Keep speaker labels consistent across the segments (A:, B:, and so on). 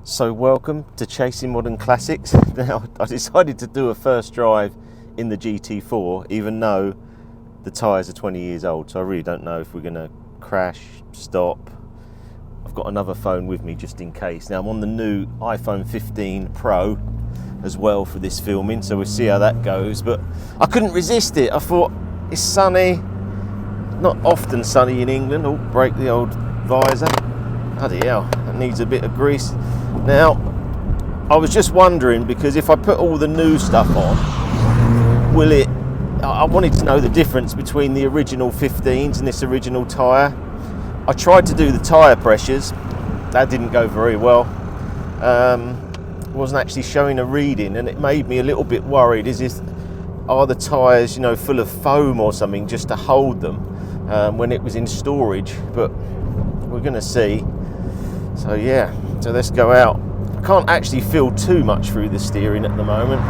A: So welcome to Chasing Modern Classics. Now I decided to do a first drive in the GT4 even though the tyres are 20 years old, so I really don't know if we're going to crash, stop. I've got another phone with me just in case. Now I'm on the new iPhone 15 Pro as well for this filming, so we'll see how that goes, but I couldn't resist it. I thought it's sunny, not often sunny in England. Oh, break the old visor. Bloody hell, that needs a bit of grease. Now, I was just wondering, because if I put all the new stuff on, I wanted to know the difference between the original 15s and this original tyre. I tried to do the tyre pressures, that didn't go very well. Wasn't actually showing a reading, and it made me a little bit worried. Are the tyres, full of foam or something just to hold them when it was in storage? But we're going to see. So yeah, so let's go out. I can't actually feel too much through the steering at the moment,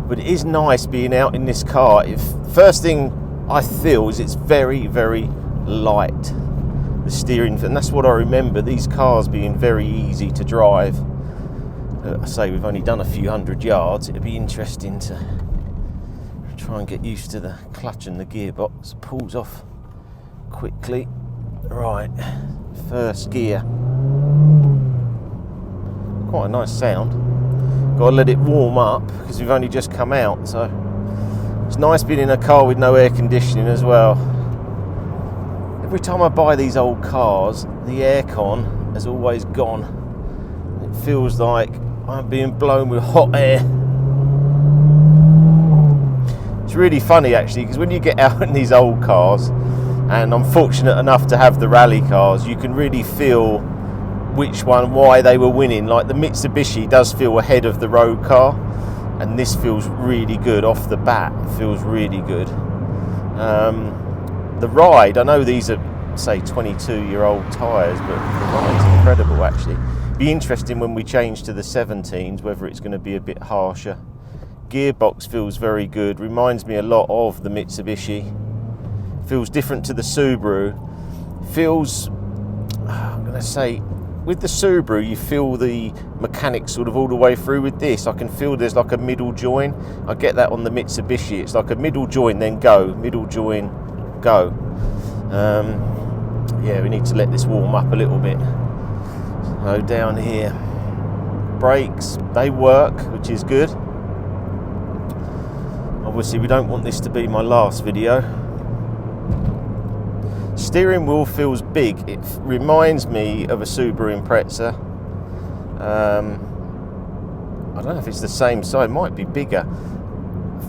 A: but it is nice being out in this car. First thing I feel is it's very, very light, the steering, and that's what I remember, these cars being very easy to drive. I say we've only done a few hundred yards. It'd be interesting to try and get used to the clutch and the gearbox. It pulls off quickly. Right, first gear. Quite a nice sound. Got to let it warm up because we've only just come out, so it's nice being in a car with no air conditioning as well. Every time I buy these old cars, the aircon has always gone. It feels like I'm being blown with hot air. It's really funny actually, because when you get out in these old cars, and I'm fortunate enough to have the rally cars, you can really feel why they were winning. Like the Mitsubishi does feel ahead of the road car, and this feels really good off the bat. It feels really good. The ride, I know these are say 22-year-old tyres, but the ride's incredible actually. Be interesting when we change to the 17s whether it's going to be a bit harsher. Gearbox feels very good, reminds me a lot of the Mitsubishi. Feels different to the Subaru. Feels, I'm going to say, with the Subaru you feel the mechanics sort of all the way through. With this I can feel there's like a middle join. I get that on the Mitsubishi, it's like a middle join then go, middle join, go. Yeah, we need to let this warm up a little bit. So down here, brakes, they work, which is good. Obviously we don't want this to be my last video. Steering wheel feels big. It reminds me of a Subaru Impreza. I don't know if it's the same size, it might be bigger.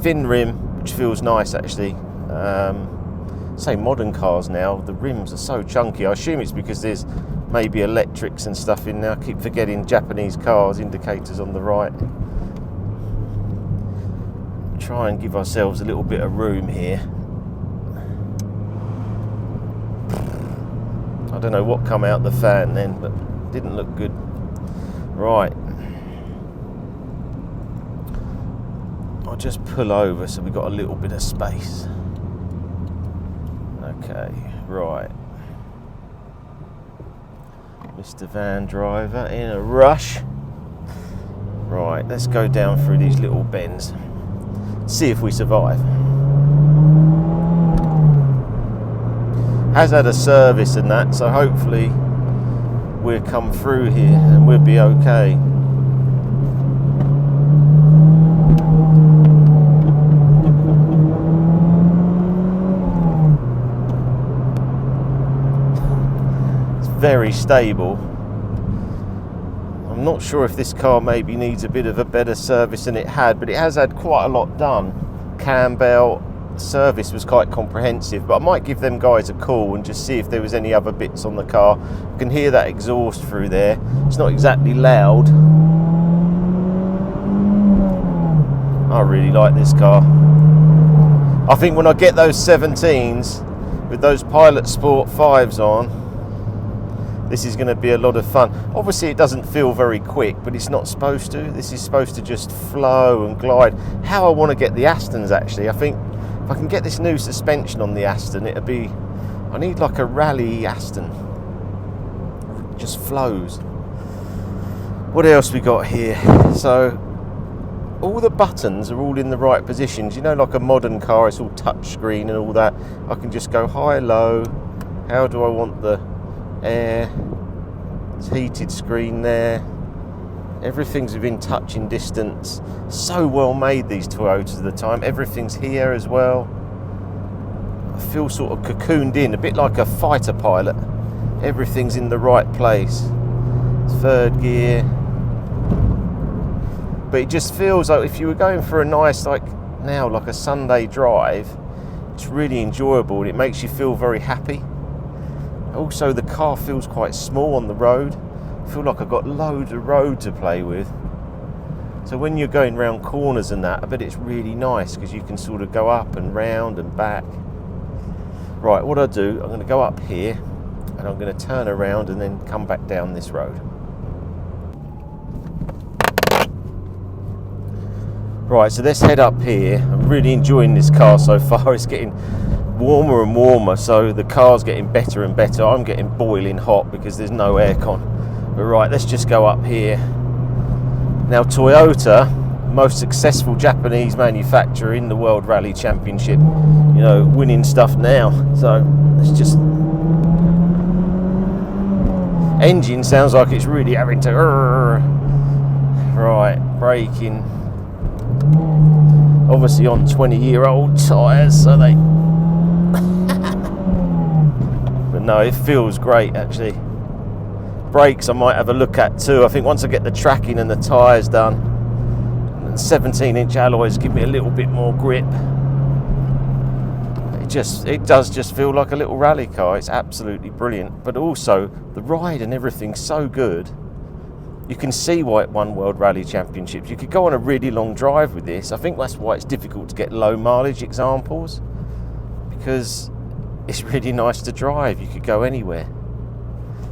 A: Thin rim, which feels nice actually. Say modern cars now, the rims are so chunky. I assume it's because there's maybe electrics and stuff in there. I keep forgetting Japanese cars, indicators on the right. Try and give ourselves a little bit of room here. I don't know what come out the fan then, but it didn't look good. Right. I'll just pull over so we've got a little bit of space. Okay, right. Mr. Van Driver in a rush. Right, let's go down through these little bends. See if we survive. Has had a service and that, so hopefully we'll come through here and we'll be okay. It's very stable. I'm not sure if this car maybe needs a bit of a better service than it had, but it has had quite a lot done. Cam belt, service was quite comprehensive, but I might give them guys a call and just see if there was any other bits on the car. I can hear that exhaust through there. It's not exactly loud. I really like this car. I think when I get those 17s with those Pilot Sport 5s on, this is going to be a lot of fun. Obviously it doesn't feel very quick, but it's not supposed to. This is supposed to just flow and glide. How I want to get the Astons actually, I think if I can get this new suspension on the Aston, it'll be, I need like a rally Aston. It just flows. What else we got here? So all the buttons are all in the right positions. You know, like a modern car, it's all touch screen and all that. I can just go high, low. How do I want the air? It's heated screen there. Everything's within touching distance. So well made, these Toyotas at the time. Everything's here as well. I feel sort of cocooned in, a bit like a fighter pilot. Everything's in the right place. Third gear. But it just feels like if you were going for a nice, like a Sunday drive, it's really enjoyable and it makes you feel very happy. Also, the car feels quite small on the road. I feel like I've got loads of road to play with. So when you're going round corners and that, I bet it's really nice because you can sort of go up and round and back. Right, what I do, I'm going to go up here and I'm going to turn around and then come back down this road. Right, so let's head up here. I'm really enjoying this car so far. It's getting warmer and warmer, so the car's getting better and better. I'm getting boiling hot because there's no aircon. But right, let's just go up here. Now, Toyota, most successful Japanese manufacturer in the World Rally Championship, you know, winning stuff now. So let's just... Engine sounds like it's really having to... Right, braking. Obviously on 20-year-old tyres, so they... But no, it feels great actually. Brakes I might have a look at too. I think once I get the tracking and the tyres done, and 17-inch alloys give me a little bit more grip. It does just feel like a little rally car. It's absolutely brilliant. But also the ride and everything's so good. You can see why it won World Rally Championships. You could go on a really long drive with this. I think that's why it's difficult to get low mileage examples, because it's really nice to drive. You could go anywhere.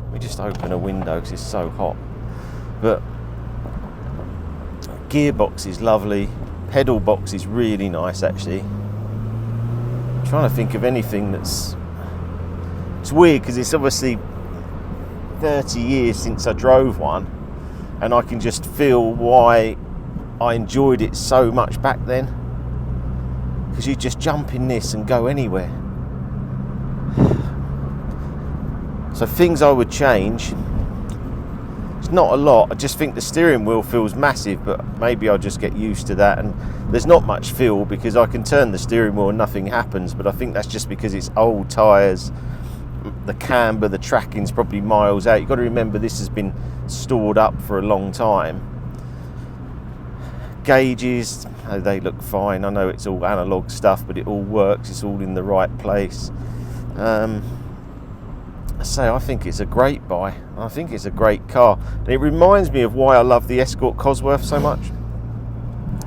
A: Let me just open a window because it's so hot. But gearbox is lovely. Pedal box is really nice actually. I'm trying to think of anything that's... It's weird because it's obviously 30 years since I drove one, and I can just feel why I enjoyed it so much back then, because you just jump in this and go anywhere. So things I would change, it's not a lot. I just think the steering wheel feels massive, but maybe I'll just get used to that. And there's not much feel because I can turn the steering wheel and nothing happens, but I think that's just because it's old tyres. The camber, the tracking's probably miles out. You've got to remember this has been stored up for a long time. Gauges, they look fine. I know it's all analog stuff, but it all works. It's all in the right place. I think it's a great buy. I think it's a great car. And it reminds me of why I love the Escort Cosworth so much.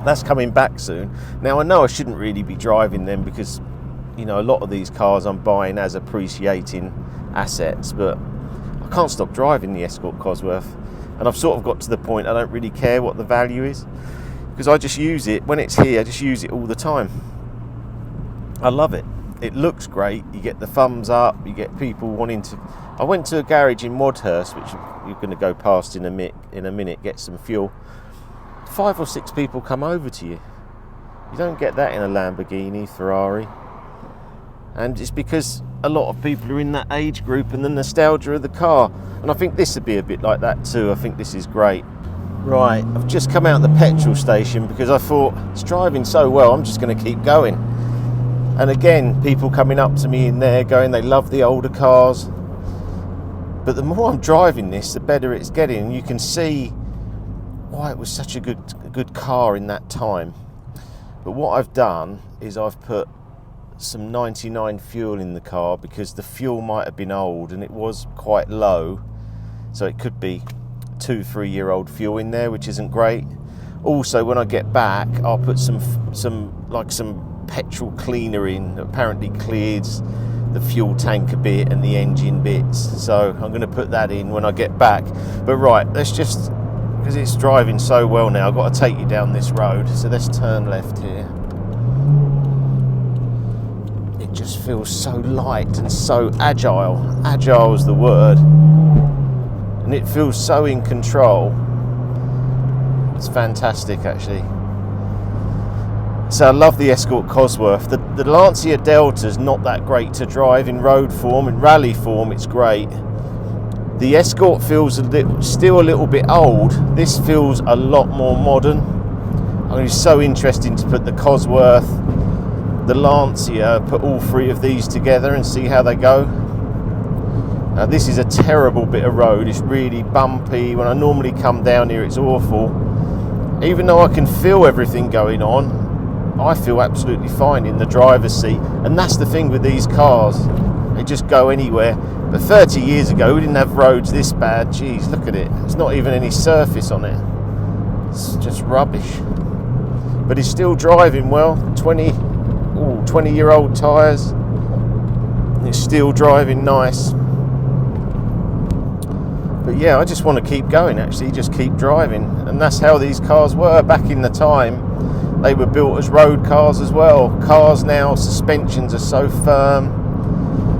A: That's coming back soon. Now I know I shouldn't really be driving them because, you know, a lot of these cars I'm buying as appreciating assets, but I can't stop driving the Escort Cosworth, and I've sort of got to the point I don't really care what the value is, because I just use it when it's here. I just use it all the time. I love it. It looks great. You get the thumbs up. You get people wanting to... I went to a garage in Wadhurst, which you're going to go past in a minute, get some fuel. 5 or 6 people come over to you. You don't get that in a Lamborghini, Ferrari. And it's because a lot of people are in that age group and the nostalgia of the car. And I think this would be a bit like that too. I think this is great. Right, I've just come out of the petrol station because I thought it's driving so well, I'm just going to keep going. And again, people coming up to me in there going they love the older cars. But the more I'm driving this, the better it's getting. And you can see why it was such a good car in that time. But what I've done is I've put some 99 fuel in the car because the fuel might have been old and it was quite low. So it could be 2-3 year old fuel in there, which isn't great. Also, when I get back, I'll put some petrol cleaner in. Apparently clears the fuel tank a bit and the engine bits, so I'm going to put that in when I get back. But right, let's just, because it's driving so well now, I've got to take you down this road, so let's turn left here. It just feels so light and so agile. Agile is the word, and it feels so in control. It's fantastic, actually. So I love the Escort Cosworth. The Lancia Delta's not that great to drive in road form. In rally form, it's great. The Escort feels still a little bit old. This feels a lot more modern. I mean, it's so interesting to put the Cosworth, the Lancia, put all three of these together and see how they go. This is a terrible bit of road. It's really bumpy. When I normally come down here, it's awful. Even though I can feel everything going on, I feel absolutely fine in the driver's seat. And that's the thing with these cars. They just go anywhere. But 30 years ago, we didn't have roads this bad. Geez, look at it. There's not even any surface on it. It's just rubbish. But it's still driving well. 20-year-old tyres. It's still driving nice. But yeah, I just want to keep going, actually, just keep driving. And that's how these cars were back in the time. They were built as road cars as well. Cars now, suspensions are so firm.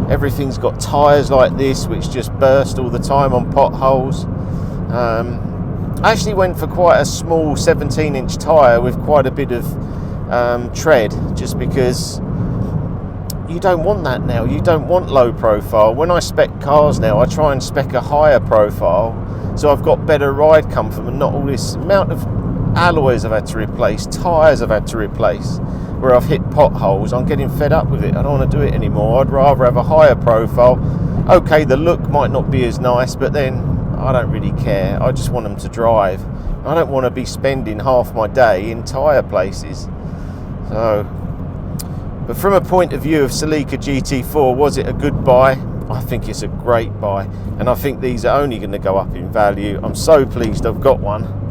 A: Everything's got tyres like this, which just burst all the time on potholes. I actually went for quite a small 17-inch tyre with quite a bit of tread, just because you don't want that now. You don't want low profile. When I spec cars now, I try and spec a higher profile, so I've got better ride comfort and not all this amount of alloys I've had to replace, tyres I've had to replace, where I've hit potholes. I'm getting fed up with it. I don't want to do it anymore. I'd rather have a higher profile. Okay, the look might not be as nice, but then I don't really care. I just want them to drive. I don't want to be spending half my day in tyre places. So, but from a point of view of Celica GT4, was it a good buy? I think it's a great buy, and I think these are only going to go up in value. I'm so pleased I've got one.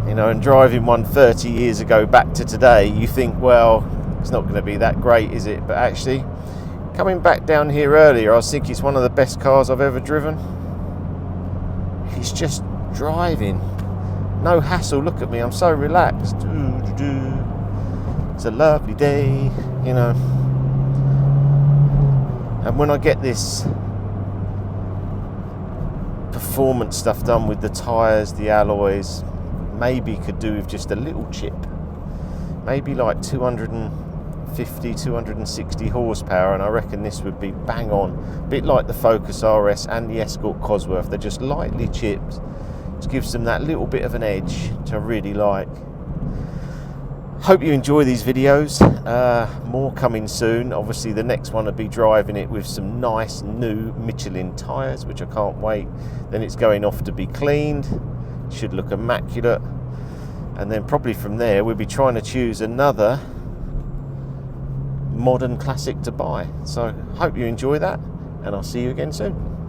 A: You know, and driving one 30 years ago back to today, you think, well, it's not going to be that great, is it? But actually, coming back down here earlier, I think it's one of the best cars I've ever driven. It's just driving. No hassle. Look at me, I'm so relaxed. It's a lovely day, you know. And when I get this performance stuff done with the tyres, the alloys, maybe could do with just a little chip. Maybe like 250, 260 horsepower, and I reckon this would be bang on. A bit like the Focus RS and the Escort Cosworth. They're just lightly chipped. It gives them that little bit of an edge, which I really like. Hope you enjoy these videos. More coming soon. Obviously the next one will be driving it with some nice new Michelin tyres, which I can't wait. Then it's going off to be cleaned. Should look immaculate. And then probably from there we'll be trying to choose another modern classic to buy. So hope you enjoy that, and I'll see you again soon.